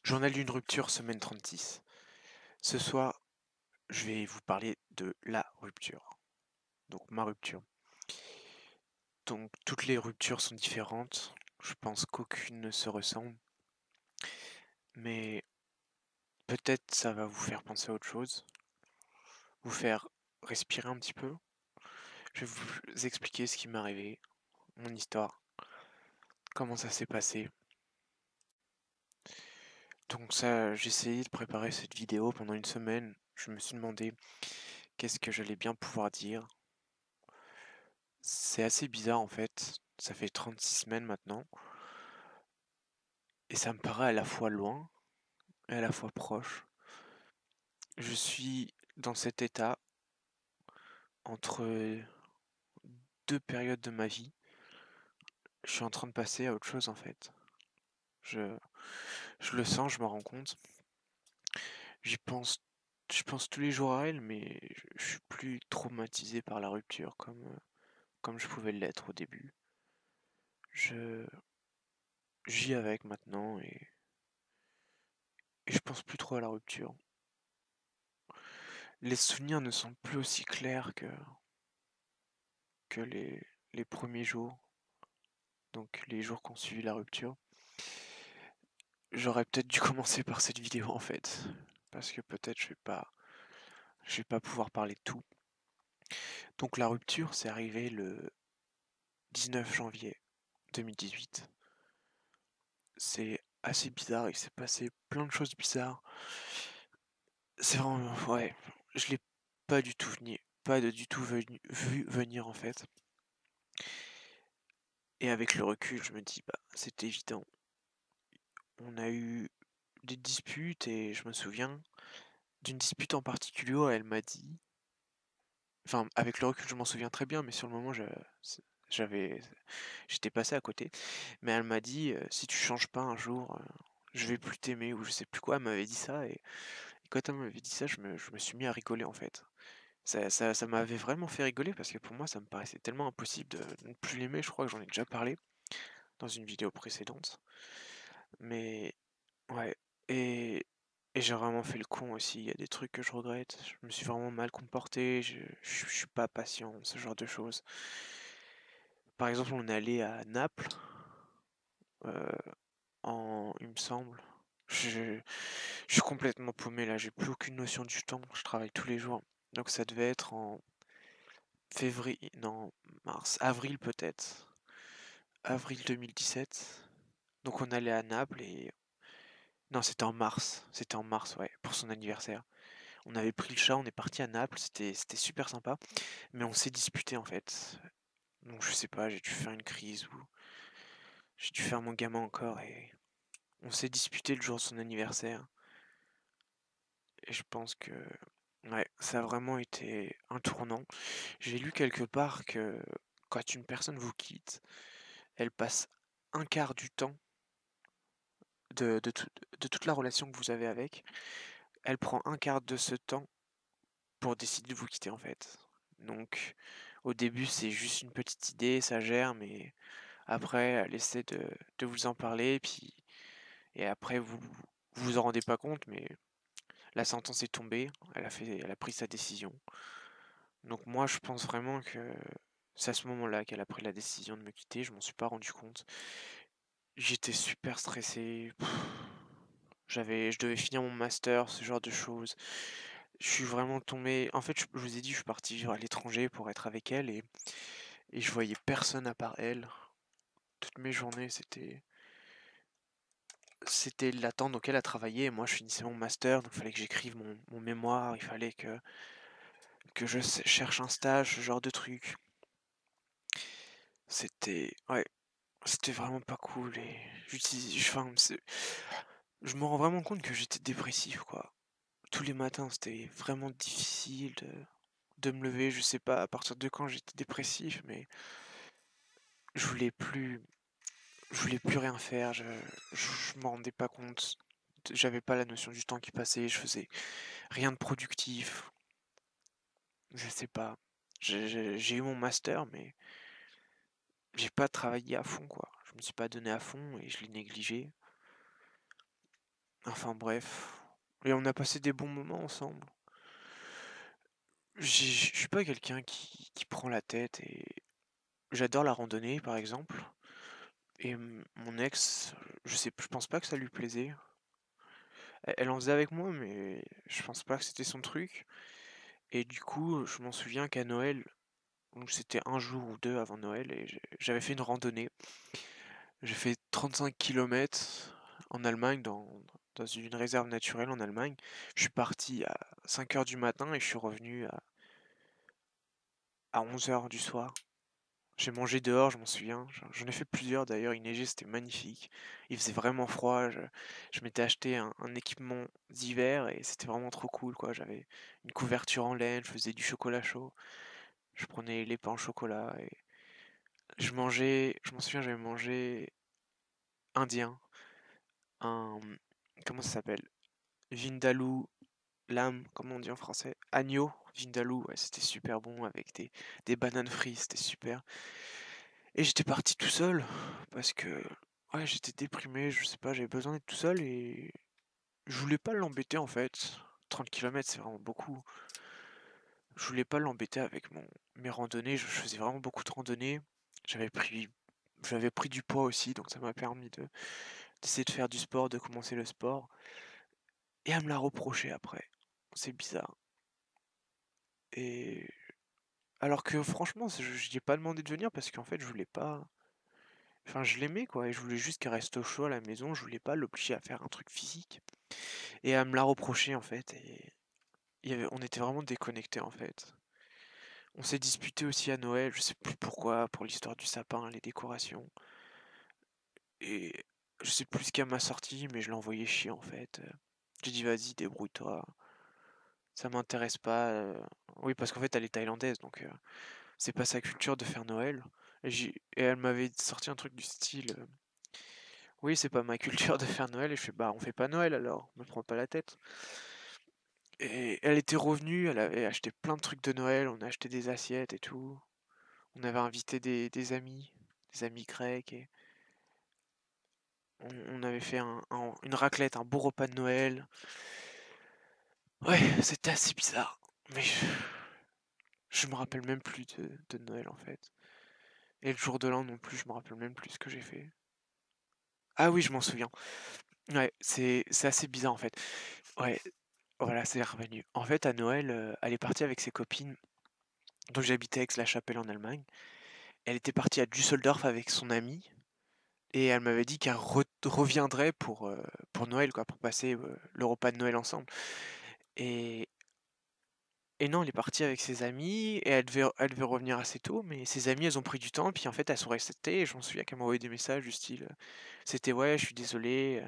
Journal d'une rupture, semaine 36. Ce soir, je vais vous parler de la rupture. Donc ma rupture. Donc toutes les ruptures sont différentes. Je pense qu'aucune ne se ressemble. Mais peut-être ça va vous faire penser à autre chose. Vous faire respirer un petit peu. Je vais vous expliquer ce qui m'est arrivé, mon histoire, comment ça s'est passé. Donc ça, j'ai essayé de préparer cette vidéo pendant une semaine. Je me suis demandé qu'est-ce que j'allais bien pouvoir dire. C'est assez bizarre en fait, ça fait 36 semaines maintenant, et ça me paraît à la fois loin et à la fois proche. Je suis dans cet état entre deux périodes de ma vie. Je suis en train de passer à autre chose en fait. Je, je le sens, je me rends compte. J'y pense, je pense tous les jours à elle, mais je suis plus traumatisé par la rupture comme je pouvais l'être au début. Je j'y avec maintenant et je pense plus trop à la rupture. Les souvenirs ne sont plus aussi clairs que les premiers jours, donc les jours qui ont suivi la rupture. J'aurais peut-être dû commencer par cette vidéo en fait, parce que peut-être je vais pas pouvoir parler de tout. Donc la rupture, c'est arrivé le 19 janvier 2018. C'est assez bizarre, il s'est passé plein de choses bizarres. C'est vraiment, ouais, je l'ai du tout vu venir en fait. Et avec le recul, je me dis, bah, c'est évident. On a eu des disputes et je me souviens d'une dispute en particulier où elle m'a dit, enfin avec le recul je m'en souviens très bien, mais sur le moment j'avais, j'étais passé à côté, mais elle m'a dit si tu changes pas un jour, je vais plus t'aimer ou je sais plus quoi, elle m'avait dit ça et quand elle m'avait dit ça, je me suis mis à rigoler en fait. Ça m'avait vraiment fait rigoler parce que pour moi ça me paraissait tellement impossible de ne plus l'aimer, je crois que j'en ai déjà parlé dans une vidéo précédente, mais ouais, et et j'ai vraiment fait le con aussi, il y a des trucs que je regrette, je me suis vraiment mal comporté, je suis pas patient, ce genre de choses. Par exemple, on est allé à Naples, heu, il me semble, je je suis complètement paumé là, j'ai plus aucune notion du temps, je travaille tous les jours. Donc ça devait être en février, non, mars, avril peut-être, avril 2017. Donc on allait à Naples et non, c'était en mars, ouais, pour son anniversaire. On avait pris le chat, on est parti à Naples, c'était super sympa, mais on s'est disputé en fait. Donc je sais pas, j'ai dû faire une crise ou j'ai dû faire mon gamin encore et on s'est disputé le jour de son anniversaire. Et je pense que ouais, ça a vraiment été un tournant. J'ai lu quelque part que quand une personne vous quitte, elle passe un quart du temps de toute la relation que vous avez avec, elle prend un quart de ce temps pour décider de vous quitter en fait. Donc au début c'est juste une petite idée, ça gère, mais après elle essaie de vous en parler, puis et après vous vous en rendez pas compte, mais la sentence est tombée, elle a pris sa décision. Donc moi je pense vraiment que c'est à ce moment-là qu'elle a pris la décision de me quitter, je m'en suis pas rendu compte. J'étais super stressé, je devais finir mon master, ce genre de choses. Je suis vraiment tombé. En fait, je vous ai dit, je suis parti vivre à l'étranger pour être avec elle et je voyais personne à part elle. Toutes mes journées, c'était l'attente. Donc elle a travaillé et moi je finissais mon master, donc il fallait que j'écrive mon mémoire, il fallait que cherche un stage, ce genre de truc. Ouais, c'était vraiment pas cool et enfin, je me rends vraiment compte que j'étais dépressif, quoi. Tous les matins, c'était vraiment difficile de me lever. Je sais pas à partir de quand j'étais dépressif, mais je voulais plus, je voulais plus rien faire. Je m'en rendais pas compte. J'avais pas la notion du temps qui passait. Je faisais rien de productif. Je sais pas. J'ai eu mon master, mais j'ai pas travaillé à fond, quoi. Je me suis pas donné à fond et je l'ai négligé. Enfin bref. Et on a passé des bons moments ensemble. Je suis pas quelqu'un qui prend la tête et j'adore la randonnée par exemple. Et mon ex, je pense pas que ça lui plaisait. Elle en faisait avec moi, mais je pense pas que c'était son truc. Et du coup, je m'en souviens qu'à Noël, donc c'était un jour ou deux avant Noël, et j'avais fait une randonnée. J'ai fait 35 kilomètres en Allemagne, dans une réserve naturelle en Allemagne. Je suis parti à 5 heures du matin et je suis revenu à 11 heures du soir. J'ai mangé dehors, je m'en souviens. J'en ai fait plusieurs d'ailleurs, il neigeait, c'était magnifique. Il faisait vraiment froid. Je m'étais acheté un équipement d'hiver et c'était vraiment trop cool, quoi. J'avais une couverture en laine, je faisais du chocolat chaud. Je prenais les pains au chocolat et je m'en souviens, j'avais mangé indien. Un, comment ça s'appelle? Vindaloo, lame, comment on dit en français? Agneau, vindaloo, ouais, c'était super bon avec des bananes frites, c'était super. Et j'étais parti tout seul parce que ouais, j'étais déprimé, je sais pas, j'avais besoin d'être tout seul et je voulais pas l'embêter en fait. 30 kilomètres c'est vraiment beaucoup. Je voulais pas l'embêter avec mes randonnées, je faisais vraiment beaucoup de randonnées. J'avais pris j'avais pris du poids aussi, donc ça m'a permis d'essayer de faire du sport, de commencer le sport et à me la reprocher après. C'est bizarre. Et alors que franchement, je lui ai pas demandé de venir parce qu'en fait, je voulais pas. Enfin, je l'aimais quoi, et je voulais juste qu'elle reste au chaud à la maison, je voulais pas l'obliger à faire un truc physique. Et à me la reprocher en fait, et on était vraiment déconnectés en fait. On s'est disputé aussi à Noël, je sais plus pourquoi, pour l'histoire du sapin, les décorations. Et je sais plus ce qu'elle m'a sorti, mais je l'ai envoyé chier en fait. J'ai dit vas-y, débrouille-toi, ça m'intéresse pas. Oui, parce qu'en fait elle est thaïlandaise, donc c'est pas sa culture de faire Noël. Et elle m'avait sorti un truc du style oui, c'est pas ma culture de faire Noël. Et je fais bah, on fait pas Noël alors, me prends pas la tête. Et elle était revenue, elle avait acheté plein de trucs de Noël, on a acheté des assiettes et tout. On avait invité des amis grecs, et on avait fait une raclette, un beau repas de Noël. Ouais, c'était assez bizarre. Mais je me rappelle même plus de Noël en fait. Et le jour de l'an non plus, je me rappelle même plus ce que j'ai fait. Ah oui, je m'en souviens. Ouais, c'est assez bizarre en fait. Ouais, voilà, c'est revenu. En fait, à Noël, elle est partie avec ses copines. Donc j'habitais à Aix-la-Chapelle en Allemagne. Elle était partie à Düsseldorf avec son amie. Et elle m'avait dit qu'elle reviendrait pour Noël, quoi, pour passer le repas de Noël ensemble. Et, et non, elle est partie avec ses amis et elle devait revenir assez tôt, mais ses amis, elles ont pris du temps, puis en fait, elles sont restées. Et je m'en souviens qu'elle m'a envoyé des messages du style c'était ouais, je suis désolé,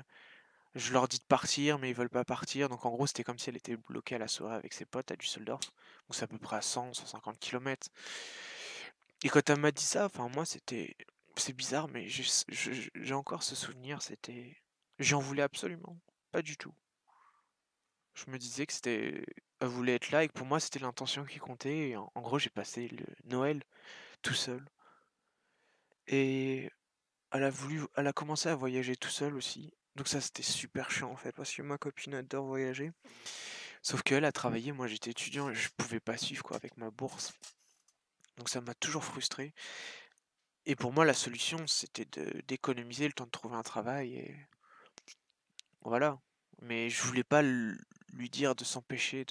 je leur dis de partir, mais ils veulent pas partir. Donc en gros, c'était comme si elle était bloquée à la soirée avec ses potes à Düsseldorf. Donc c'est à peu près à 150 kilomètres. Et quand elle m'a dit ça, enfin moi c'est bizarre, mais j'ai encore ce souvenir, j'en voulais absolument pas du tout. Je me disais que elle voulait être là et que pour moi c'était l'intention qui comptait. Et en gros, j'ai passé le Noël tout seul. Et elle a commencé à voyager tout seul aussi. Donc ça c'était super chiant en fait, parce que ma copine adore voyager. Sauf qu'elle a travaillé, moi j'étais étudiant et je pouvais pas suivre quoi avec ma bourse. Donc ça m'a toujours frustré. Et pour moi, la solution, c'était d'économiser le temps de trouver un travail et voilà. Mais je voulais pas lui dire de s'empêcher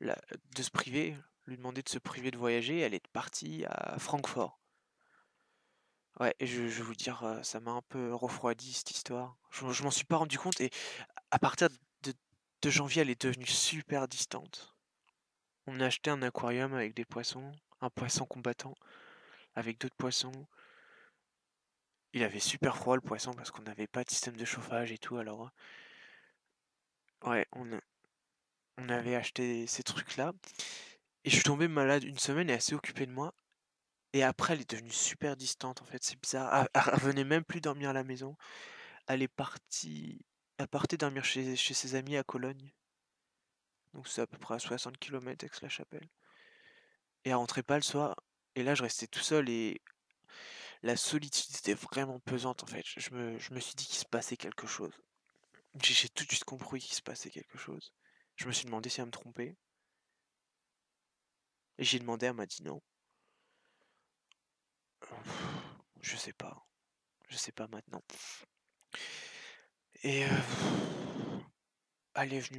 la- de se priver, lui demander de se priver de voyager. Elle est partie à Francfort. Ouais, et je vais vous dire, ça m'a un peu refroidi cette histoire. Je m'en suis pas rendu compte et à partir de, de janvier, elle est devenue super distante. On a acheté un aquarium avec des poissons, un poisson combattant avec d'autres poissons. Il avait super froid le poisson parce qu'on n'avait pas de système de chauffage et tout, alors ouais, on avait acheté ces trucs-là. Et je suis tombé malade une semaine et elle s'est occupée de moi. Et après, elle est devenue super distante en fait, c'est bizarre. Elle revenait même plus dormir à la maison. Elle est partie. Elle partait dormir chez ses amis à Cologne. Donc c'est à peu près à 60 kilomètres Aix-la-Chapelle. Et elle rentrait pas le soir. Et là, je restais tout seul et la solitude était vraiment pesante en fait. Je me suis dit qu'il se passait quelque chose. J'ai tout de suite compris qu'il se passait quelque chose. Je me suis demandé si elle me trompait. Et j'ai demandé, elle m'a dit non. Je sais pas. Je sais pas maintenant. Et elle est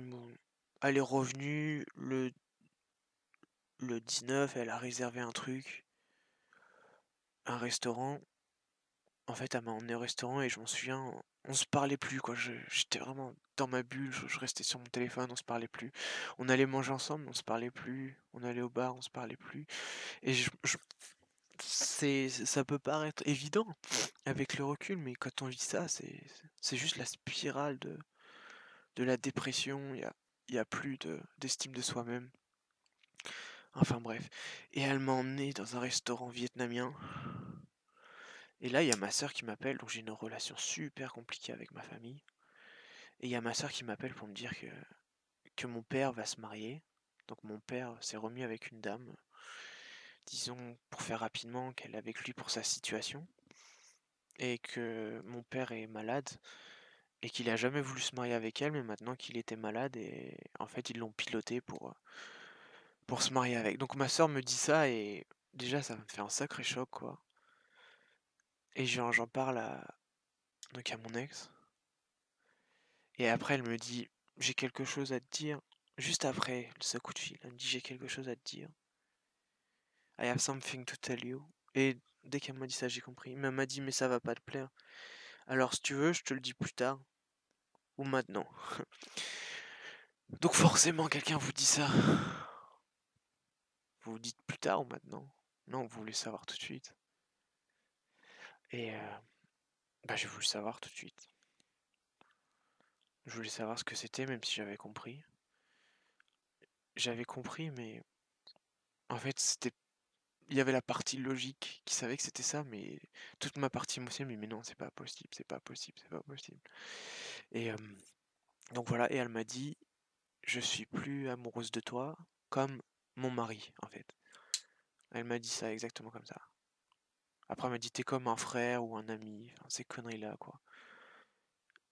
elle est revenue le 19, elle a réservé un restaurant. En fait, elle m'a emmené au restaurant et je m'en souviens, on se parlait plus, quoi. J'étais vraiment dans ma bulle, je restais sur mon téléphone, on se parlait plus. On allait manger ensemble, on se parlait plus. On allait au bar, on se parlait plus. Et ça peut paraître évident avec le recul, mais quand on vit ça, c'est juste la spirale de la dépression. Il y a plus d'estime de soi-même. Enfin bref. Et elle m'a emmené dans un restaurant vietnamien. Et là, il y a ma sœur qui m'appelle, donc j'ai une relation super compliquée avec ma famille. Et il y a ma sœur qui m'appelle pour me dire que mon père va se marier. Donc mon père s'est remis avec une dame, disons pour faire rapidement, qu'elle est avec lui pour sa situation. Et que mon père est malade et qu'il a jamais voulu se marier avec elle, mais maintenant qu'il était malade, et en fait ils l'ont piloté pour se marier avec. Donc ma sœur me dit ça et déjà ça me fait un sacré choc, quoi. Et j'en parle donc à mon ex. Et après, elle me dit, j'ai quelque chose à te dire. Juste après ce coup de fil, elle me dit, j'ai quelque chose à te dire. I have something to tell you. Et dès qu'elle m'a dit ça, j'ai compris. Mais elle m'a dit, mais ça va pas te plaire. Alors, si tu veux, je te le dis plus tard. Ou maintenant. Donc forcément, quelqu'un vous dit ça. Vous vous dites plus tard ou maintenant. Non, vous voulez savoir tout de suite. Et j'ai voulu savoir tout de suite. Je voulais savoir ce que c'était, même si j'avais compris. J'avais compris, mais en fait, il y avait la partie logique qui savait que c'était ça, mais toute ma partie émotionnelle, mais non, c'est pas possible, c'est pas possible, c'est pas possible. Et donc voilà, et elle m'a dit, je suis plus amoureuse de toi comme mon mari, en fait. Elle m'a dit ça exactement comme ça. Après, elle m'a dit, t'es comme un frère ou un ami, enfin, ces conneries-là, quoi.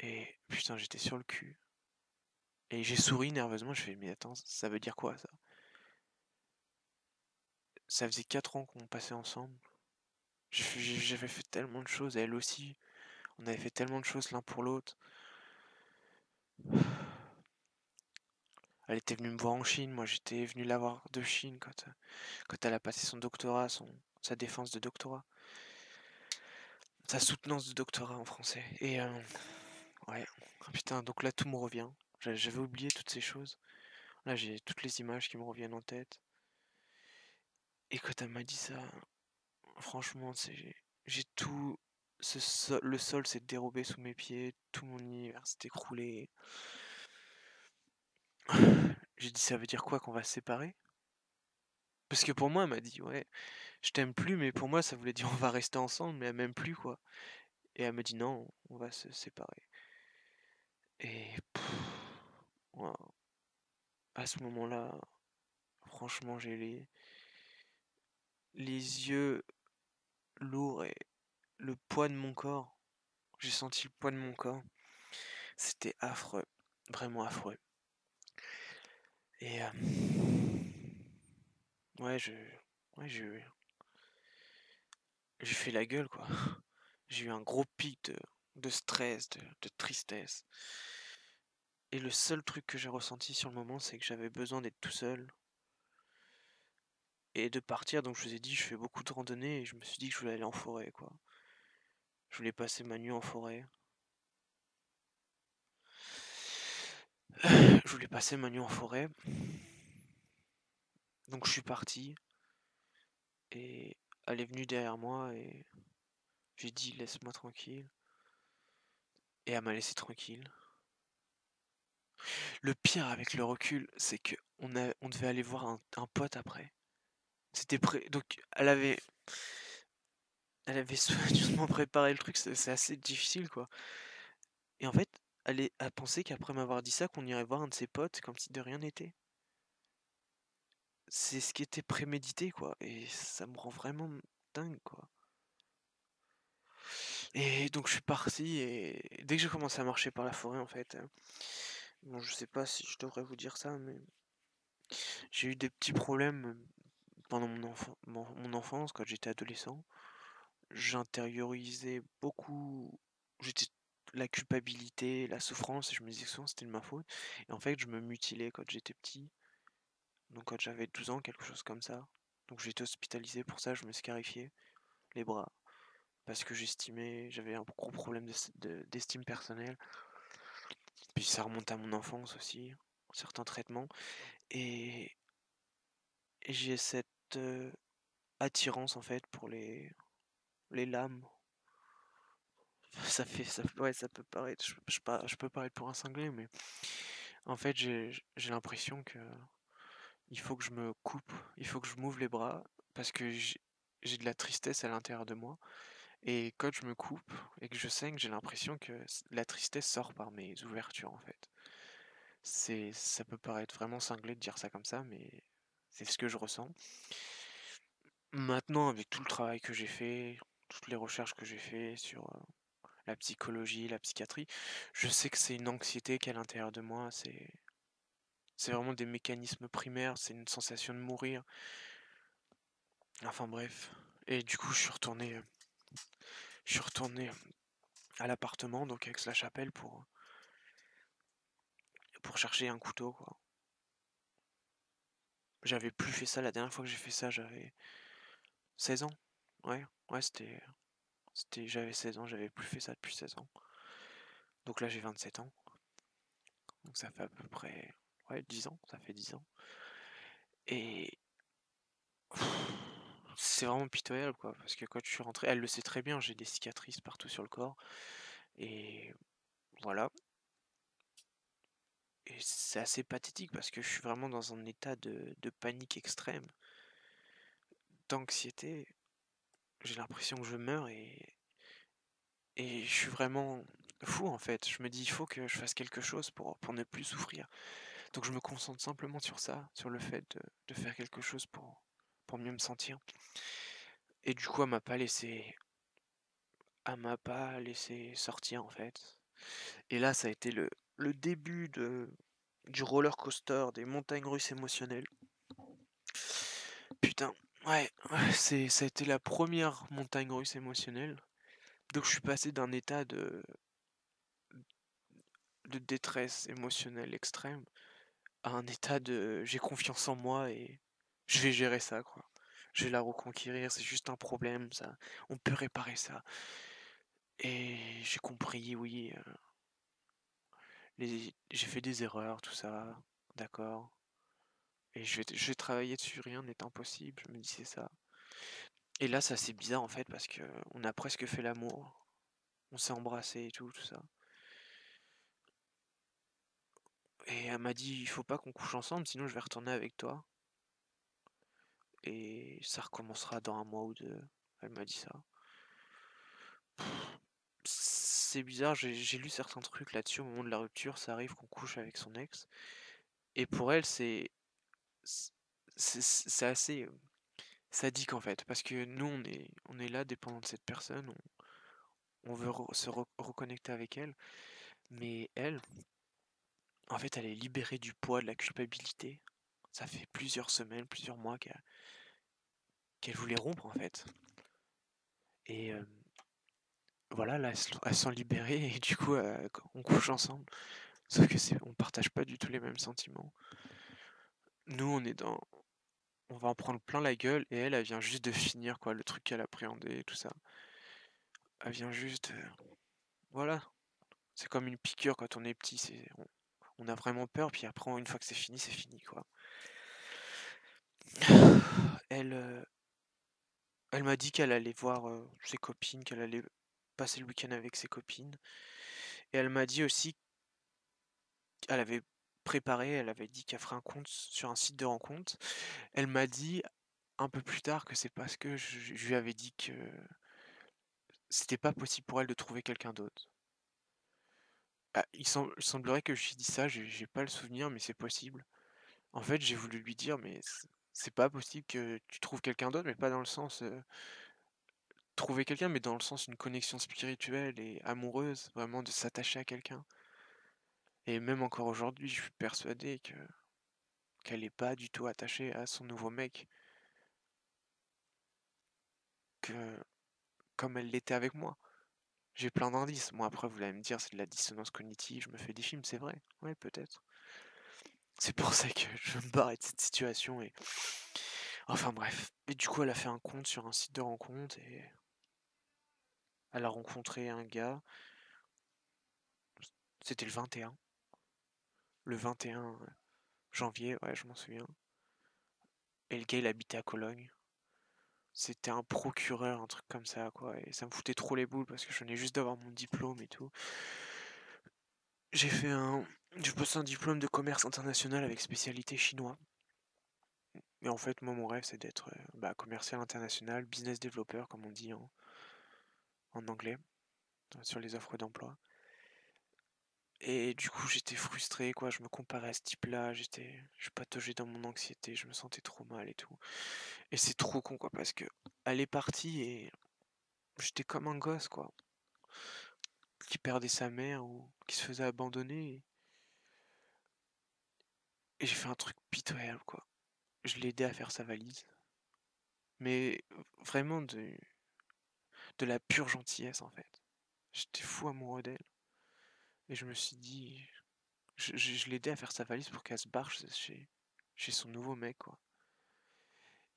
Et putain, j'étais sur le cul. Et j'ai souri nerveusement, je fais, mais attends, ça veut dire quoi, ça? Ça faisait 4 ans qu'on passait ensemble. J'avais fait tellement de choses, et elle aussi. On avait fait tellement de choses l'un pour l'autre. Elle était venue me voir en Chine, moi j'étais venu la voir de Chine quand elle a passé son doctorat, sa défense de doctorat. Sa soutenance de doctorat en français. Et ouais, putain, donc là tout me revient. J'avais oublié toutes ces choses. Là j'ai toutes les images qui me reviennent en tête. Et quand elle m'a dit ça, franchement, j'ai tout. Le sol s'est dérobé sous mes pieds, tout mon univers s'est écroulé. J'ai dit, ça veut dire quoi qu'on va se séparer? Parce que pour moi, elle m'a dit, ouais, je t'aime plus, mais pour moi, ça voulait dire on va rester ensemble, mais elle m'aime plus, quoi. Et elle me dit, non, on va se séparer. Et wow. À ce moment-là, franchement, j'ai les yeux lourds et le poids de mon corps. J'ai senti le poids de mon corps. C'était affreux, vraiment affreux. Et ouais, ouais, j'ai fait la gueule, quoi. J'ai eu un gros pic de stress, de tristesse. Et le seul truc que j'ai ressenti sur le moment, c'est que j'avais besoin d'être tout seul et de partir. Donc je vous ai dit, je fais beaucoup de randonnées et je me suis dit que je voulais aller en forêt, quoi. Je voulais passer ma nuit en forêt. Je voulais passer ma nuit en forêt. Donc je suis parti et elle est venue derrière moi et j'ai dit laisse-moi tranquille. Et elle m'a laissé tranquille. Le pire avec le recul, c'est que on devait aller voir un pote après. C'était prêt. Donc elle avait soigneusement préparé le truc, c'est assez difficile, quoi. Et en fait, elle pensait qu'après m'avoir dit ça, qu'on irait voir un de ses potes comme si de rien n'était. C'est ce qui était prémédité, quoi. Et ça me rend vraiment dingue, quoi. Et donc je suis parti et dès que j'ai commencé à marcher par la forêt en fait, bon je sais pas si je devrais vous dire ça, mais j'ai eu des petits problèmes, pendant mon enfance quand j'étais adolescent. J'intériorisais beaucoup j'étais la culpabilité, la souffrance et je me disais souvent c'était de ma faute et en fait je me mutilais quand j'étais petit, donc quand j'avais 12 ans, quelque chose comme ça. Donc j'ai été hospitalisé pour ça, je me scarifiais les bras parce que j'avais un gros problème d'estime personnelle. Puis ça remonte à mon enfance aussi, certains traitements. Et, et j'ai cette attirance en fait pour les lames. Ouais, ça peut paraître, je peux paraître pour un cinglé, mais en fait j'ai l'impression que il faut que je me coupe, il faut que je m'ouvre les bras parce que j'ai de la tristesse à l'intérieur de moi. Et quand je me coupe et que je saigne, j'ai l'impression que la tristesse sort par mes ouvertures en fait. Ça peut paraître vraiment cinglé de dire ça comme ça, mais c'est ce que je ressens. Maintenant, avec tout le travail que j'ai fait, toutes les recherches que j'ai fait sur la psychologie, la psychiatrie, je sais que c'est une anxiété qu'il y a à l'intérieur de moi. C'est vraiment des mécanismes primaires, c'est une sensation de mourir. Enfin bref. Et du coup, je suis retourné à l'appartement, donc avec la chapelle pour chercher un couteau, quoi. J'avais plus fait ça, la dernière fois que j'ai fait ça, j'avais 16 ans. Ouais, ouais, j'avais 16 ans, j'avais plus fait ça depuis 16 ans. Donc là, j'ai 27 ans. Donc ça fait à peu près, ouais, 10 ans, ça fait 10 ans. Et c'est vraiment pitoyable, quoi, parce que quand je suis rentré, elle le sait très bien, j'ai des cicatrices partout sur le corps. Et voilà. Et c'est assez pathétique parce que je suis vraiment dans un état de panique extrême, d'anxiété. J'ai l'impression que je meurs et je suis vraiment fou en fait. Je me dis, il faut que je fasse quelque chose pour ne plus souffrir. Donc je me concentre simplement sur ça, sur le fait de faire quelque chose pour mieux me sentir. Et du coup, elle m'a pas laissé sortir en fait. Et là, ça a été le début du roller coaster, des montagnes russes émotionnelles. Putain, ouais, ça a été la première montagne russe émotionnelle. Donc je suis passé d'un état de détresse émotionnelle extrême à un état de j'ai confiance en moi et je vais gérer ça, quoi. Je vais la reconquérir, c'est juste un problème, ça. On peut réparer ça. Et j'ai compris, oui, j'ai fait des erreurs, tout ça, d'accord. Et je vais travailler dessus, rien n'est impossible, je me disais ça. Et là, ça c'est bizarre en fait parce que on a presque fait l'amour, on s'est embrassé et tout ça. Et elle m'a dit, il faut pas qu'on couche ensemble, sinon je vais retourner avec toi. Et ça recommencera dans un mois ou deux. Elle m'a dit ça. C'est bizarre, j'ai lu certains trucs là-dessus au moment de la rupture, ça arrive qu'on couche avec son ex. Et pour elle, c'est c'est assez sadique en fait, parce que nous, on est là, dépendant de cette personne, on veut reconnecter avec elle, mais elle, en fait, elle est libérée du poids de la culpabilité. Ça fait plusieurs semaines, plusieurs mois qu'elle voulait rompre en fait. Et voilà, là, elles sont libérées et du coup, on couche ensemble. Sauf que on partage pas du tout les mêmes sentiments. Nous, on va en prendre plein la gueule et elle vient juste de finir quoi, le truc qu'elle appréhendait et tout ça. Elle vient juste, voilà. C'est comme une piqûre quand on est petit, on a vraiment peur, puis après, une fois que c'est fini quoi. Elle, elle m'a dit qu'elle allait voir ses copines, qu'elle allait passer le week-end avec ses copines. Et elle m'a dit aussi qu'elle avait préparé, elle avait dit qu'elle ferait un compte sur un site de rencontre. Elle m'a dit un peu plus tard que c'est parce que je lui avais dit que c'était pas possible pour elle de trouver quelqu'un d'autre. Ah, il semblerait que je lui ai dit ça, j'ai pas le souvenir, mais c'est possible. En fait, j'ai voulu lui dire, mais c'est pas possible que tu trouves quelqu'un d'autre, mais pas dans le sens trouver quelqu'un, mais dans le sens une connexion spirituelle et amoureuse, vraiment de s'attacher à quelqu'un. Et même encore aujourd'hui, je suis persuadé qu'elle est pas du tout attachée à son nouveau mec, que comme elle l'était avec moi. J'ai plein d'indices. Moi, après, vous allez me dire, c'est de la dissonance cognitive, je me fais des films, c'est vrai. Ouais, peut-être. C'est pour ça que je veux me barrer de cette situation et... Enfin bref. Et du coup, elle a fait un compte sur un site de rencontre et elle a rencontré un gars. C'était le 21. Le 21 janvier, ouais, je m'en souviens. Et le gars, il habitait à Cologne. C'était un procureur, un truc comme ça, quoi. Et ça me foutait trop les boules parce que je venais juste d'avoir mon diplôme et tout. J'ai fait un... J'ai passé un diplôme de commerce international avec spécialité chinois. Mais en fait, moi, mon rêve, c'est d'être commercial international, business developer, comme on dit en anglais, sur les offres d'emploi. Et du coup, j'étais frustré, quoi. Je me comparais à ce type-là, je pataugeais dans mon anxiété, je me sentais trop mal et tout. Et c'est trop con, quoi, parce que elle est partie et j'étais comme un gosse, quoi, qui perdait sa mère ou qui se faisait abandonner. Et j'ai fait un truc pitoyable, quoi. Je l'ai aidé à faire sa valise. Mais vraiment de la pure gentillesse, en fait. J'étais fou amoureux d'elle. Et je me suis dit, je l'ai aidé à faire sa valise pour qu'elle se barre chez son nouveau mec, quoi.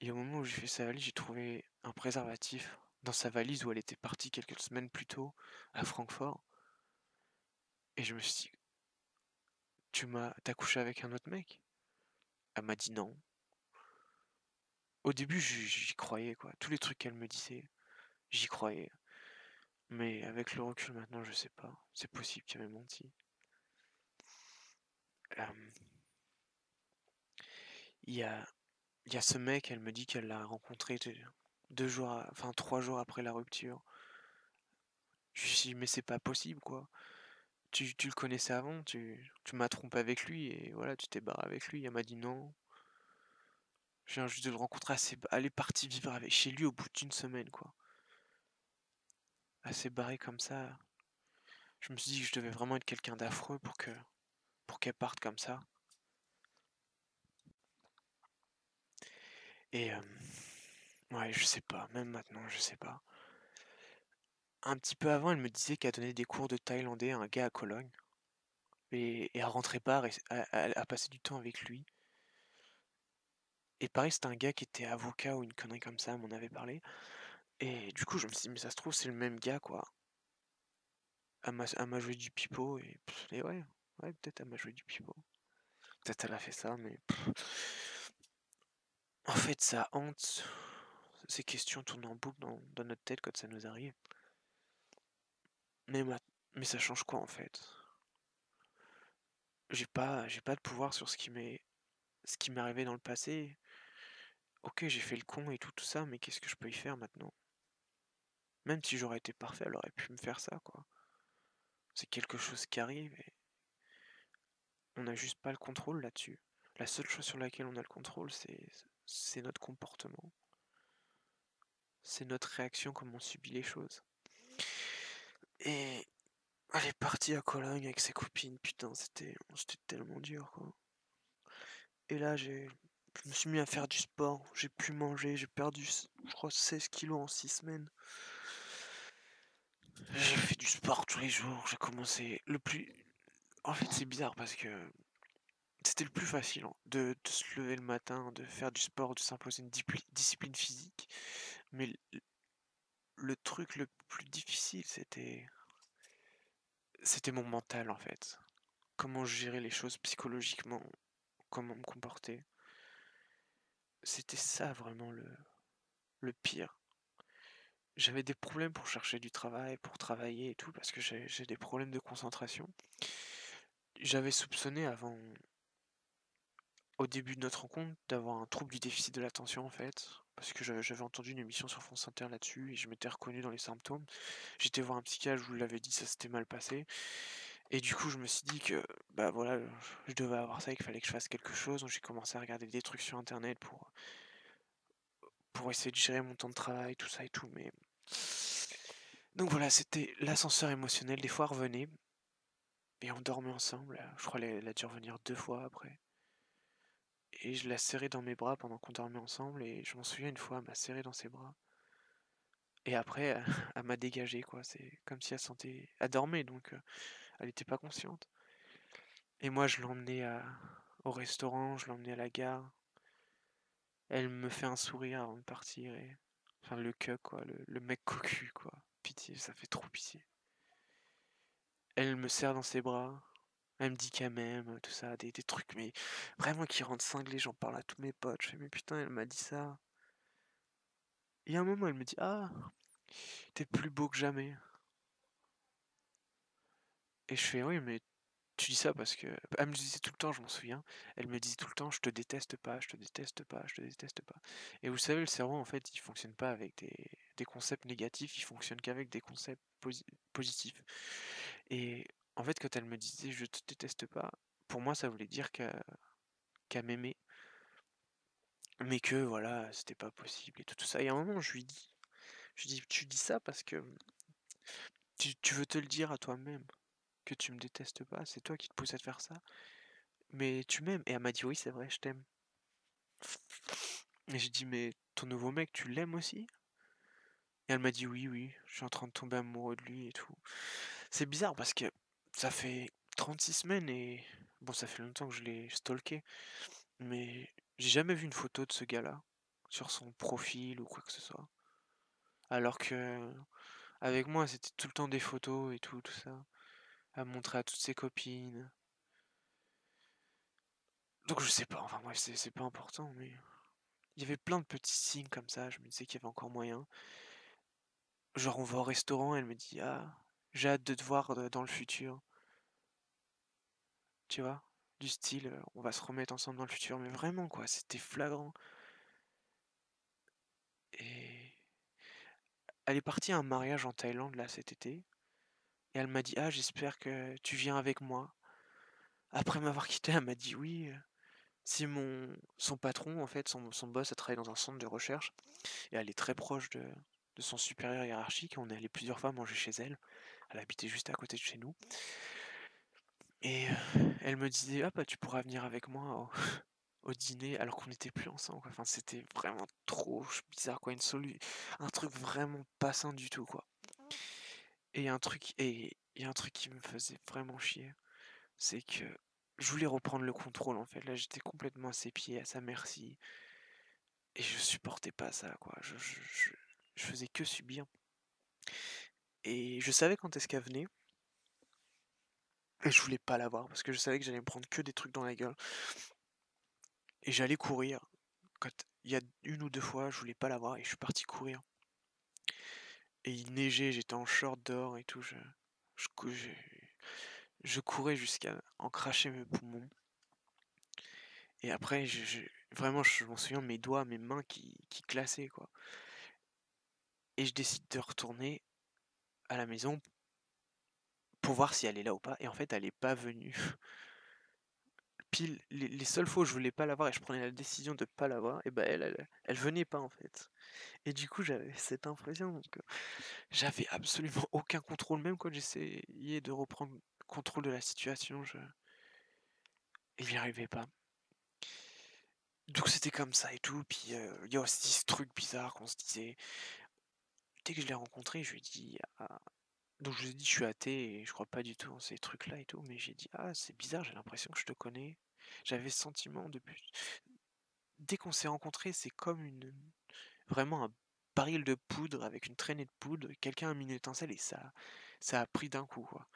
Et au moment où j'ai fait sa valise, j'ai trouvé un préservatif dans sa valise où elle était partie quelques semaines plus tôt à Francfort. Et je me suis dit, t'as couché avec un autre mec? Elle m'a dit non. Au début, j'y croyais, quoi. Tous les trucs qu'elle me disait, j'y croyais. Mais avec le recul maintenant, je sais pas. C'est possible qu'elle m'ait menti. Euh, Il y a, il y a ce mec, elle me dit qu'elle l'a rencontré 3 jours après la rupture. Je lui dis, mais c'est pas possible, quoi. Tu le connaissais avant, tu m'as trompé avec lui et voilà, tu t'es barré avec lui. Elle m'a dit non. Je viens juste de le rencontrer, elle est partie vivre chez lui au bout d'une semaine, quoi. Elle s'est barrée comme ça. Je me suis dit que je devais vraiment être quelqu'un d'affreux pour qu'elle parte comme ça. Et ouais, je sais pas, même maintenant, je sais pas. Un petit peu avant, elle me disait qu'elle donnait des cours de thaïlandais à un gars à Cologne. Et elle rentrait pas à passer du temps avec lui. Et pareil, c'était un gars qui était avocat ou une connerie comme ça, elle m'en avait parlé. Et du coup, je me suis dit, mais ça se trouve, c'est le même gars, quoi. Elle m'a joué du pipeau, et ouais, peut-être elle m'a joué du pipeau. Peut-être elle a fait ça, mais en fait, ça hante. Ces questions tournent en boucle dans notre tête quand ça nous arrive. Mais, mais ça change quoi, en fait? J'ai pas de pouvoir sur ce qui m'est arrivé dans le passé. Ok, j'ai fait le con et tout ça, mais qu'est-ce que je peux y faire maintenant? Même si j'aurais été parfait, elle aurait pu me faire ça, quoi. C'est quelque chose qui arrive et on n'a juste pas le contrôle là-dessus. La seule chose sur laquelle on a le contrôle, c'est notre comportement. C'est notre réaction, comme on subit les choses. Et elle est partie à Cologne avec ses copines, putain, c'était tellement dur, quoi. Et là, je me suis mis à faire du sport, j'ai pu manger, j'ai perdu, je crois, 16 kilos en 6 semaines. J'ai fait du sport tous les jours, j'ai commencé le plus... En fait, c'est bizarre parce que c'était le plus facile, hein, de se lever le matin, de faire du sport, de s'imposer une discipline physique. Mais le truc le plus difficile, c'était mon mental, en fait. Comment gérer les choses psychologiquement, comment me comporter. C'était ça vraiment le pire. J'avais des problèmes pour chercher du travail, pour travailler et tout, parce que j'ai des problèmes de concentration. J'avais soupçonné au début de notre rencontre, d'avoir un trouble du déficit de l'attention en fait, parce que j'avais entendu une émission sur France Inter là-dessus et je m'étais reconnu dans les symptômes. J'étais voir un psychiatre, je vous l'avais dit, ça s'était mal passé. Et du coup, je me suis dit que, bah voilà, je devais avoir ça et qu'il fallait que je fasse quelque chose. Donc j'ai commencé à regarder des trucs sur Internet pour essayer de gérer mon temps de travail, tout ça et tout. Mais Donc voilà, c'était l'ascenseur émotionnel. Des fois, elle revenait et on dormait ensemble. Je crois qu'elle a dû revenir 2 fois après. Et je la serrais dans mes bras pendant qu'on dormait ensemble. Et je m'en souviens une fois, elle m'a serré dans ses bras. Et après, elle m'a dégagé, quoi. C'est comme si elle sentait. Elle dormait, donc elle était pas consciente. Et moi, je l'emmenais au restaurant, je l'emmenais à la gare. Elle me fait un sourire avant de partir. Enfin, le cuck, quoi. Le mec cocu, quoi. Pitié, ça fait trop pitié. Elle me serre dans ses bras. Elle me dit qu'elle m'aime, tout ça, des trucs, mais vraiment qui rendent cinglé. J'en parle à tous mes potes. Je fais, mais putain, elle m'a dit ça. Et à un moment, elle me dit, ah, t'es plus beau que jamais. Et je fais, oui, mais tu dis ça parce que. Elle me disait tout le temps, je m'en souviens. Elle me disait tout le temps, je te déteste pas, je te déteste pas, je te déteste pas. Et vous savez, le cerveau, en fait, il fonctionne pas avec des concepts négatifs, il fonctionne qu'avec des concepts positifs. Et en fait, quand elle me disait, je te déteste pas, pour moi, ça voulait dire qu'elle m'aimait. Mais que voilà, c'était pas possible et tout ça. Et à un moment, je lui dis, tu dis ça parce que tu veux te le dire à toi-même, que tu me détestes pas, c'est toi qui te pousse à te faire ça. Mais tu m'aimes. Et elle m'a dit, oui, c'est vrai, je t'aime. Et j'ai dit, mais ton nouveau mec, tu l'aimes aussi? Et elle m'a dit, oui, oui, je suis en train de tomber amoureux de lui et tout. C'est bizarre parce que ça fait 36 semaines et bon, ça fait longtemps que je l'ai stalké, mais j'ai jamais vu une photo de ce gars-là sur son profil ou quoi que ce soit. Alors que avec moi, c'était tout le temps des photos et tout ça, à montrer à toutes ses copines. Donc je sais pas, enfin bref, c'est pas important, mais il y avait plein de petits signes comme ça, je me disais qu'il y avait encore moyen. Genre on va au restaurant, elle me dit ah, j'ai hâte de te voir dans le futur, tu vois? Du style, on va se remettre ensemble dans le futur, mais vraiment quoi, c'était flagrant. Et elle est partie à un mariage en Thaïlande là cet été, et elle m'a dit ah, j'espère que tu viens avec moi. Après m'avoir quitté, elle m'a dit oui. Si son patron, en fait, son boss a travaillé dans un centre de recherche et elle est très proche de son supérieur hiérarchique. On est allé plusieurs fois manger chez elle. Elle habitait juste à côté de chez nous. Et elle me disait, ah bah tu pourras venir avec moi au dîner alors qu'on n'était plus ensemble, quoi. Enfin, c'était vraiment trop bizarre, quoi. Un truc vraiment pas sain du tout, quoi. Et il y a un truc qui me faisait vraiment chier, c'est que je voulais reprendre le contrôle, en fait. Là, j'étais complètement à ses pieds, à sa merci. Et je supportais pas ça, quoi. Je faisais que subir. Et je savais quand est-ce qu'elle venait. Et je voulais pas la voir parce que je savais que j'allais me prendre que des trucs dans la gueule. Et j'allais courir. Quand il y a 1 ou 2 fois, je voulais pas la voir et je suis parti courir. Et il neigeait, j'étais en short dehors et tout. Je, cou- je, je courais jusqu'à en cracher mes poumons. Et après, vraiment, je m'en souviens, mes doigts, mes mains qui glaçaient, quoi. Et je décide de retourner à la maison pour voir si elle est là ou pas. Et en fait, elle est pas venue. Pile, les seules fois où je voulais pas la voir et je prenais la décision de pas la voir, et ben elle venait pas en fait. Et du coup, j'avais cette impression que j'avais absolument aucun contrôle, même quand j'essayais de reprendre contrôle de la situation, et j'y arrivais pas. Donc c'était comme ça et tout, puis il y a aussi ce truc bizarre qu'on se disait. Dès que je l'ai rencontré, je lui ai dit, ah. Donc je lui ai dit, je suis athée et je crois pas du tout en ces trucs-là et tout, mais j'ai dit, ah, c'est bizarre, j'ai l'impression que je te connais. J'avais ce sentiment depuis. Dès qu'on s'est rencontrés, c'est comme vraiment un baril de poudre avec une traînée de poudre. Quelqu'un a mis une étincelle et ça a pris d'un coup, quoi.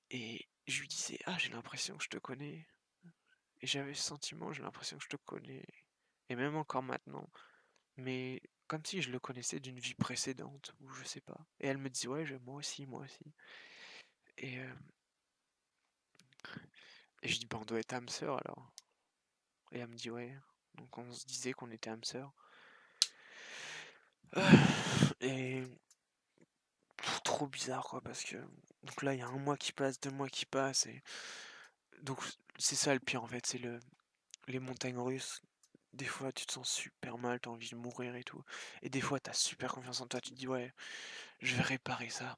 Et je lui disais, ah, j'ai l'impression que je te connais. Et j'avais ce sentiment, j'ai l'impression que je te connais. Et même encore maintenant. Mais comme si je le connaissais d'une vie précédente, ou je sais pas. Et elle me dit, ouais, moi aussi, moi aussi. Et, euh, et je dis, bah, on doit être âme sœur alors. Et elle me dit, ouais. Donc on se disait qu'on était âme sœur. Et trop bizarre quoi parce que donc là il y a 1 mois qui passe, 2 mois qui passent et donc c'est ça le pire en fait, c'est les montagnes russes Des fois, tu te sens super mal, t'as envie de mourir et tout. Et des fois, t'as super confiance en toi, tu te dis, ouais, je vais réparer ça.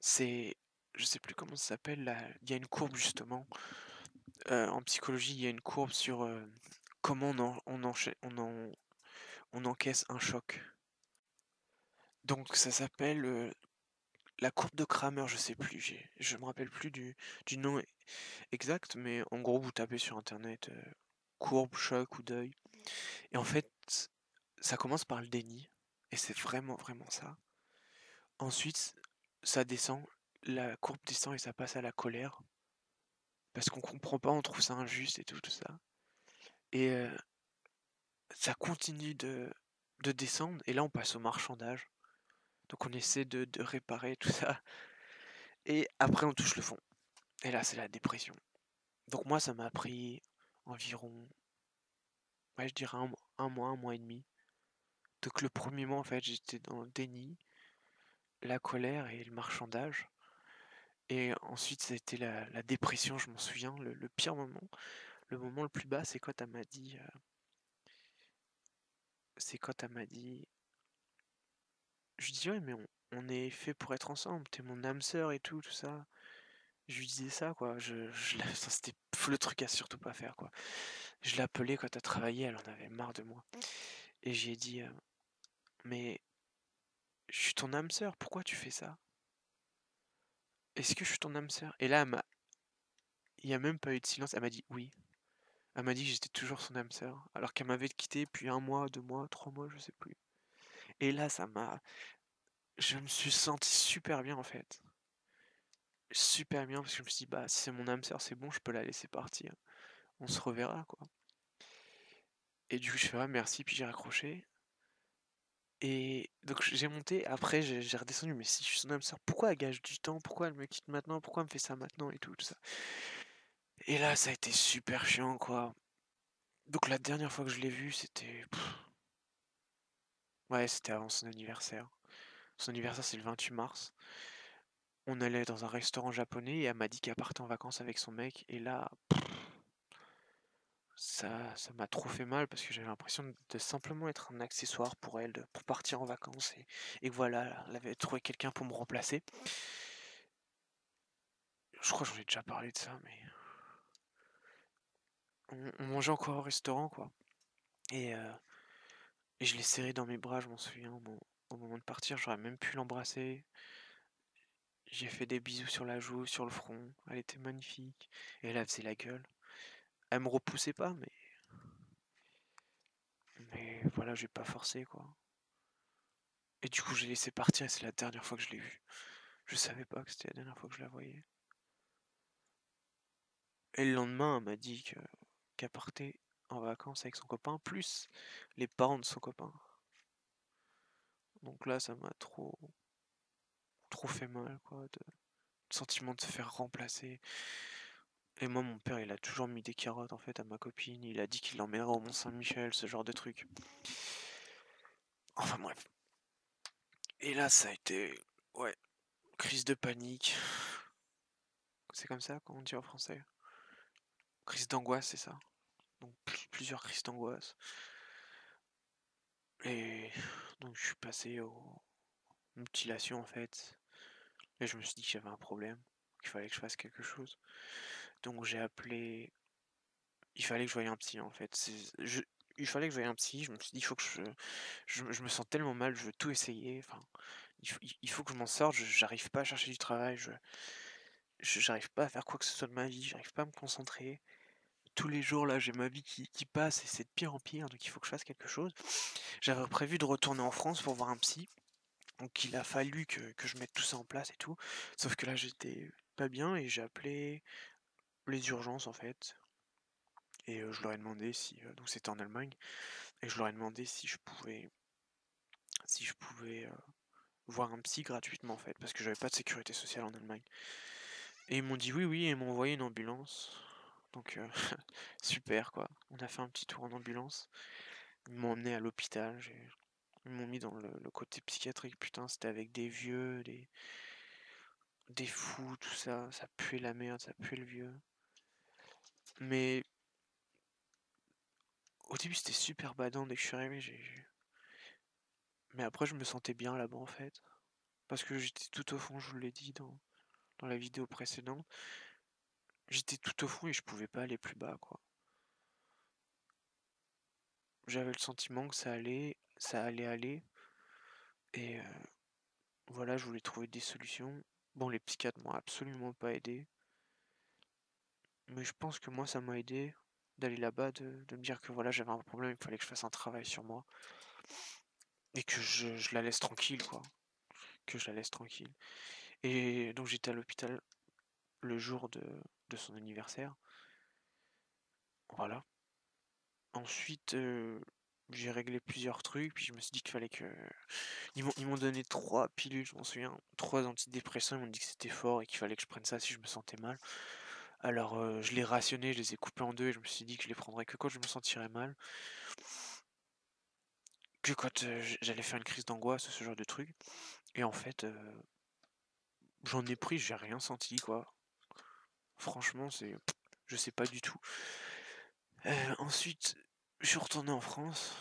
C'est, je sais plus comment ça s'appelle, là. Il y a une courbe justement. En psychologie, il y a une courbe sur comment on encaisse un choc. Donc ça s'appelle la courbe de Kramer, je sais plus, je me rappelle plus du nom exact, mais en gros, vous tapez sur internet courbe, choc ou deuil. Et en fait, ça commence par le déni, et c'est vraiment, vraiment ça. Ensuite, ça descend, la courbe descend et ça passe à la colère, parce qu'on comprend pas, on trouve ça injuste et tout ça. Et ça continue de descendre, et là on passe au marchandage. Donc on essaie de réparer tout ça, et après on touche le fond. Et là c'est la dépression. Donc moi ça m'a pris environ, ouais, je dirais un mois et demi. Donc le premier mois en fait j'étais dans le déni, la colère et le marchandage. Et ensuite ça a été la dépression, je m'en souviens, le pire moment. Le moment le plus bas, c'est quand elle m'a dit, je lui dis ouais mais on est fait pour être ensemble, t'es mon âme sœur et tout ça. Je lui disais ça quoi, ça, c'était le truc à surtout pas faire quoi. Je l'appelais quand elle travaillait, elle en avait marre de moi. Et j'ai dit mais je suis ton âme sœur, pourquoi tu fais ça? Est-ce que je suis ton âme sœur? Et là il y a même pas eu de silence, elle m'a dit oui. Elle m'a dit que j'étais toujours son âme sœur, alors qu'elle m'avait quitté depuis un mois, 2 mois, 3 mois, je sais plus. Et là je me suis senti super bien en fait. Super bien parce que je me suis dit bah si c'est mon âme sœur c'est bon, je peux la laisser partir. On se reverra quoi. Et du coup je fais ouais merci puis j'ai raccroché. Et donc j'ai monté, après j'ai redescendu, mais si je suis son âme sœur, pourquoi elle gâche du temps? Pourquoi elle me quitte maintenant? Pourquoi elle me fait ça maintenant et tout ça? Et là ça a été super chiant quoi. Donc la dernière fois que je l'ai vue c'était... Ouais, c'était avant son anniversaire. Son anniversaire c'est le 28 mars. On allait dans un restaurant japonais et elle m'a dit qu'elle partait en vacances avec son mec. Et là, ça m'a trop fait mal parce que j'avais l'impression de simplement être un accessoire pour elle, pour partir en vacances. Et que voilà, elle avait trouvé quelqu'un pour me remplacer. Je crois que j'en ai déjà parlé de ça, mais on mangeait encore au restaurant, quoi. Et, euh, et je l'ai serré dans mes bras, je m'en souviens, au moment de partir. J'aurais même pu l'embrasser. J'ai fait des bisous sur la joue, sur le front. Elle était magnifique. Et elle faisait la gueule. Elle me repoussait pas, mais voilà, j'ai pas forcé, quoi. Et du coup, j'ai laissé partir et c'est la dernière fois que je l'ai vue. Je savais pas que c'était la dernière fois que je la voyais. Et le lendemain, elle m'a dit qu'elle partait en vacances avec son copain, plus les parents de son copain. Donc là, ça m'a trop fait mal, quoi, le sentiment de se faire remplacer. Et moi, mon père, il a toujours mis des carottes, en fait, à ma copine. Il a dit qu'il l'emmènerait au Mont-Saint-Michel, ce genre de truc. Enfin, bref. Et là, ça a été, ouais, crise de panique. C'est comme ça qu'on dit en français. Crise d'angoisse, c'est ça. Donc, plusieurs crises d'angoisse. Et donc, je suis passé aux mutilations, en fait. Et je me suis dit que j'avais un problème, qu'il fallait que je fasse quelque chose. Donc j'ai appelé. Il fallait que je voie un psy en fait. Il fallait que je voie un psy. Je me suis dit, il faut que je me sens tellement mal, je veux tout essayer. Enfin, il faut que je m'en sorte. J'arrive pas à chercher du travail. J'arrive pas à faire quoi que ce soit de ma vie. J'arrive pas à me concentrer. Tous les jours là, j'ai ma vie qui passe et c'est de pire en pire. Donc il faut que je fasse quelque chose. J'avais prévu de retourner en France pour voir un psy. Donc il a fallu que je mette tout ça en place et tout. Sauf que là, j'étais pas bien et j'ai appelé les urgences en fait. Et je leur ai demandé si, donc c'était en Allemagne, et je leur ai demandé si je pouvais voir un psy gratuitement en fait, parce que j'avais pas de sécurité sociale en Allemagne. Et ils m'ont dit oui, oui, et ils m'ont envoyé une ambulance. Donc super quoi. On a fait un petit tour en ambulance. Ils m'ont emmené à l'hôpital. Ils m'ont mis dans le côté psychiatrique. Putain, c'était avec des vieux, des fous, tout ça. Ça puait la merde, ça puait le vieux. Mais Au début, c'était super badant dès que je suis arrivé, mais après, je me sentais bien là-bas en fait. Parce que j'étais tout au fond, je vous l'ai dit dans la vidéo précédente. J'étais tout au fond et je pouvais pas aller plus bas, quoi. J'avais le sentiment que ça allait aller. Et voilà, je voulais trouver des solutions. Bon, les psychiatres m'ont absolument pas aidé. Mais je pense que moi, ça m'a aidé d'aller là-bas, de me dire que voilà, j'avais un problème, il fallait que je fasse un travail sur moi. Et que je la laisse tranquille, quoi. Que je la laisse tranquille. Et donc j'étais à l'hôpital le jour de son anniversaire. Voilà. Ensuite, j'ai réglé plusieurs trucs, puis je me suis dit qu'il fallait que... Ils m'ont donné 3 pilules, je m'en souviens, 3 antidépresseurs, ils m'ont dit que c'était fort et qu'il fallait que je prenne ça si je me sentais mal. Alors je les rationnais, je les ai coupés en deux et je me suis dit que je les prendrais que quand je me sentirais mal, que quand j'allais faire une crise d'angoisse ou ce genre de truc. Et en fait, j'en ai pris, j'ai rien senti, quoi. Franchement, je sais pas du tout. Ensuite, je suis retourné en France.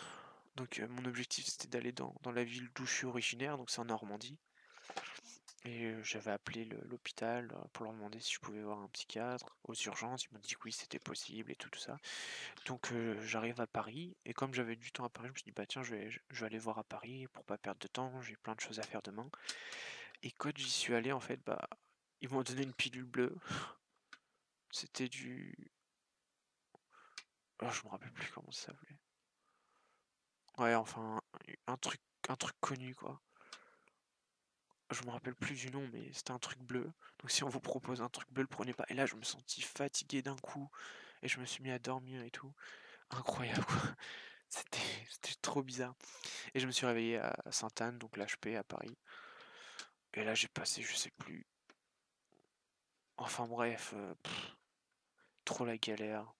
Donc mon objectif c'était d'aller dans la ville d'où je suis originaire, donc c'est en Normandie. Et j'avais appelé l'hôpital pour leur demander si je pouvais voir un psychiatre aux urgences. Ils m'ont dit que oui c'était possible et tout ça. Donc j'arrive à Paris et comme j'avais du temps à Paris, je me suis dit bah tiens je vais aller voir à Paris pour pas perdre de temps, j'ai plein de choses à faire demain. Et quand j'y suis allé en fait bah ils m'ont donné une pilule bleue. C'était du... Oh, je me rappelle plus comment ça s'appelait. Ouais enfin un truc un truc connu quoi. Je me rappelle plus du nom, mais c'était un truc bleu. Donc si on vous propose un truc bleu, le prenez pas. Et là, je me sentis fatigué d'un coup. Et je me suis mis à dormir et tout. Incroyable, quoi. C'était trop bizarre. Et je me suis réveillé à Sainte-Anne, donc l'HP à Paris. Et là, j'ai passé, je sais plus. Enfin bref, trop la galère.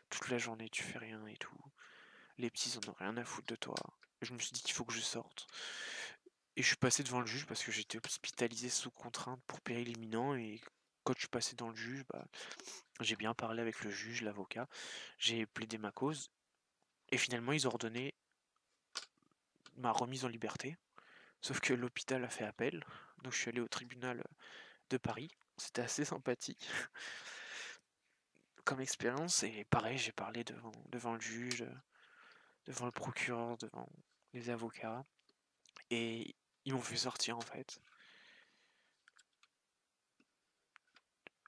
Toute la journée, tu fais rien et tout. Les petits, ils en ont rien à foutre de toi. Et je me suis dit qu'il faut que je sorte. Et je suis passé devant le juge parce que j'étais hospitalisé sous contrainte pour péril imminent. Et quand je suis passé dans le juge, bah, j'ai bien parlé avec le juge, l'avocat, j'ai plaidé ma cause, et finalement ils ont ordonné ma remise en liberté, sauf que l'hôpital a fait appel, donc je suis allé au tribunal de Paris, c'était assez sympathique comme expérience, et pareil, j'ai parlé devant le juge, devant le procureur, devant les avocats, et ils m'ont fait sortir en fait.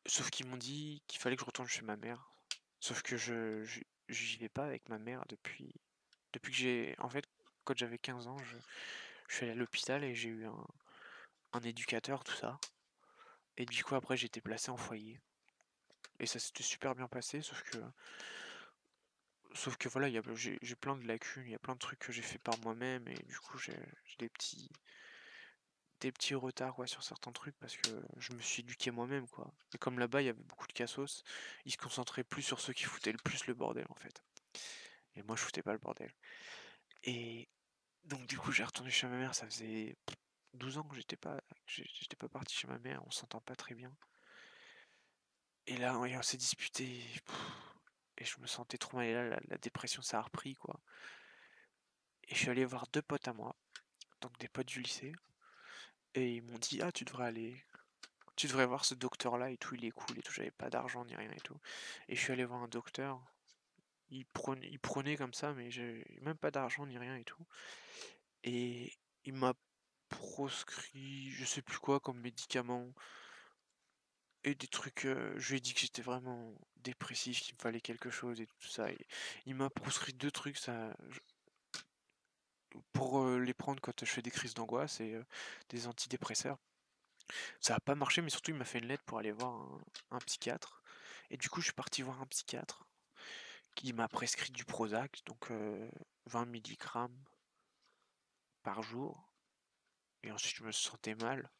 Sauf qu'ils m'ont dit qu'il fallait que je retourne chez ma mère, sauf que j'y vais pas avec ma mère depuis que j'ai... En fait, quand j'avais 15 ans, je suis allé à l'hôpital et j'ai eu un éducateur, tout ça. Et du coup, après, j'ai été placé en foyer. Et ça s'était super bien passé, sauf que voilà, j'ai plein de lacunes, il y a plein de trucs que j'ai fait par moi-même, et du coup, j'ai des petits retards quoi, sur certains trucs parce que je me suis éduqué moi-même, quoi. Et comme là-bas, il y avait beaucoup de cassos, ils se concentraient plus sur ceux qui foutaient le plus le bordel, en fait. Et moi, je foutais pas le bordel. Et donc, du coup, j'ai retourné chez ma mère, ça faisait 12 ans que j'étais pas parti chez ma mère, on s'entend pas très bien. Et là, ouais, on s'est disputé. Et je me sentais trop mal. Et là, la dépression, ça a repris, quoi. Et je suis allé voir 2 potes à moi, donc des potes du lycée. Et ils m'ont dit, ah, tu devrais aller. Tu devrais voir ce docteur-là et tout, il est cool et tout. J'avais pas d'argent ni rien et tout. Et je suis allé voir un docteur. Il prenait comme ça, mais j'ai même pas d'argent ni rien et tout. Et il m'a proscrit, je sais plus quoi, comme médicament. Et des trucs, je lui ai dit que j'étais vraiment dépressif, qu'il me fallait quelque chose et tout ça. Et il m'a proscrit 2 trucs, pour les prendre quand je fais des crises d'angoisse et des antidépresseurs. Ça a pas marché, mais surtout il m'a fait une lettre pour aller voir un psychiatre. Et du coup, je suis parti voir un psychiatre qui m'a prescrit du Prozac, donc 20 milligrammes par jour. Et ensuite, je me sentais mal.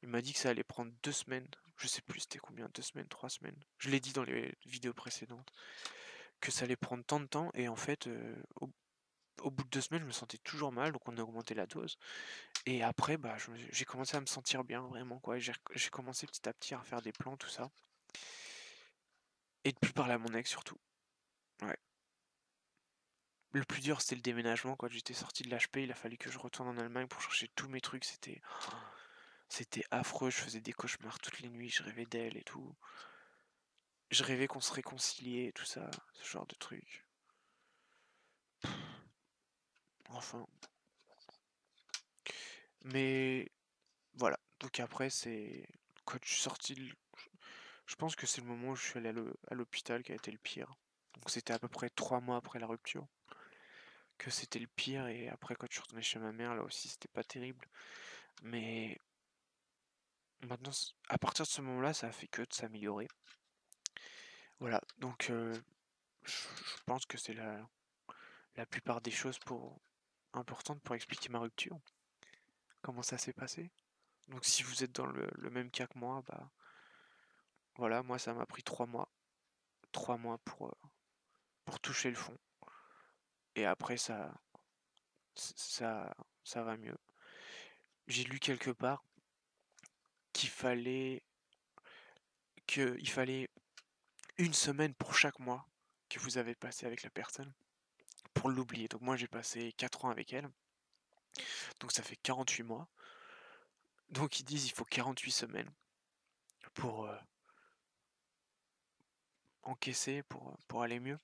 Il m'a dit que ça allait prendre 2 semaines. Je sais plus c'était combien, 2 semaines, 3 semaines. Je l'ai dit dans les vidéos précédentes. Que ça allait prendre tant de temps. Et en fait, au bout de 2 semaines, je me sentais toujours mal. Donc on a augmenté la dose. Et après, bah, j'ai commencé à me sentir bien, vraiment, quoi. J'ai commencé petit à petit à faire des plans, tout ça. Et de plus parler à mon ex, surtout. Ouais. Le plus dur, c'était le déménagement. Quand j'étais sorti de l'HP, il a fallu que je retourne en Allemagne pour chercher tous mes trucs. C'était affreux. Je faisais des cauchemars toutes les nuits. Je rêvais d'elle et tout. Je rêvais qu'on se réconciliait, tout ça, ce genre de trucs. Enfin. Mais voilà. Donc après, c'est quand je suis sorti. Je pense que c'est le moment où je suis allé à l'hôpital qui a été le pire. Donc c'était à peu près 3 mois après la rupture que c'était le pire. Et après, quand je suis retourné chez ma mère, là aussi, c'était pas terrible. Mais maintenant, à partir de ce moment-là, ça a fait que de s'améliorer. Voilà. Donc je pense que c'est la plupart des choses importantes pour expliquer ma rupture. Comment ça s'est passé. Donc si vous êtes dans le même cas que moi, bah voilà, moi ça m'a pris 3 mois. 3 mois pour toucher le fond. Et après ça va mieux. J'ai lu quelque part qu'il fallait une semaine pour chaque mois que vous avez passé avec la personne pour l'oublier. Donc moi j'ai passé 4 ans avec elle. Donc ça fait 48 mois. Donc ils disent il faut 48 semaines pour encaisser, pour aller mieux.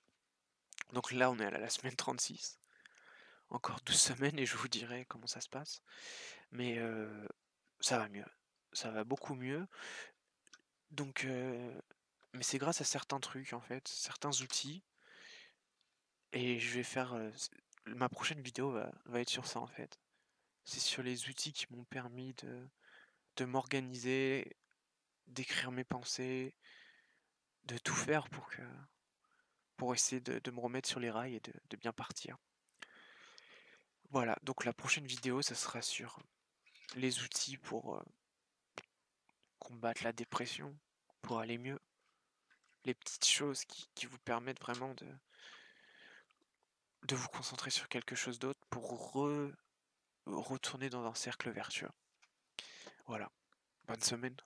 Donc là on est à la semaine 36. Encore 12 semaines et je vous dirai comment ça se passe. Mais ça va mieux. Ça va beaucoup mieux. Donc, mais c'est grâce à certains trucs en fait, certains outils. Et je vais faire. Ma prochaine vidéo va être sur ça en fait. C'est sur les outils qui m'ont permis de m'organiser, d'écrire mes pensées, de tout faire pour essayer de me remettre sur les rails et de bien partir. Voilà, donc la prochaine vidéo, ça sera sur les outils pour combattre la dépression, pour aller mieux. Les petites choses qui vous permettent vraiment de vous concentrer sur quelque chose d'autre pour retourner dans un cercle vertueux. Voilà, bonne semaine.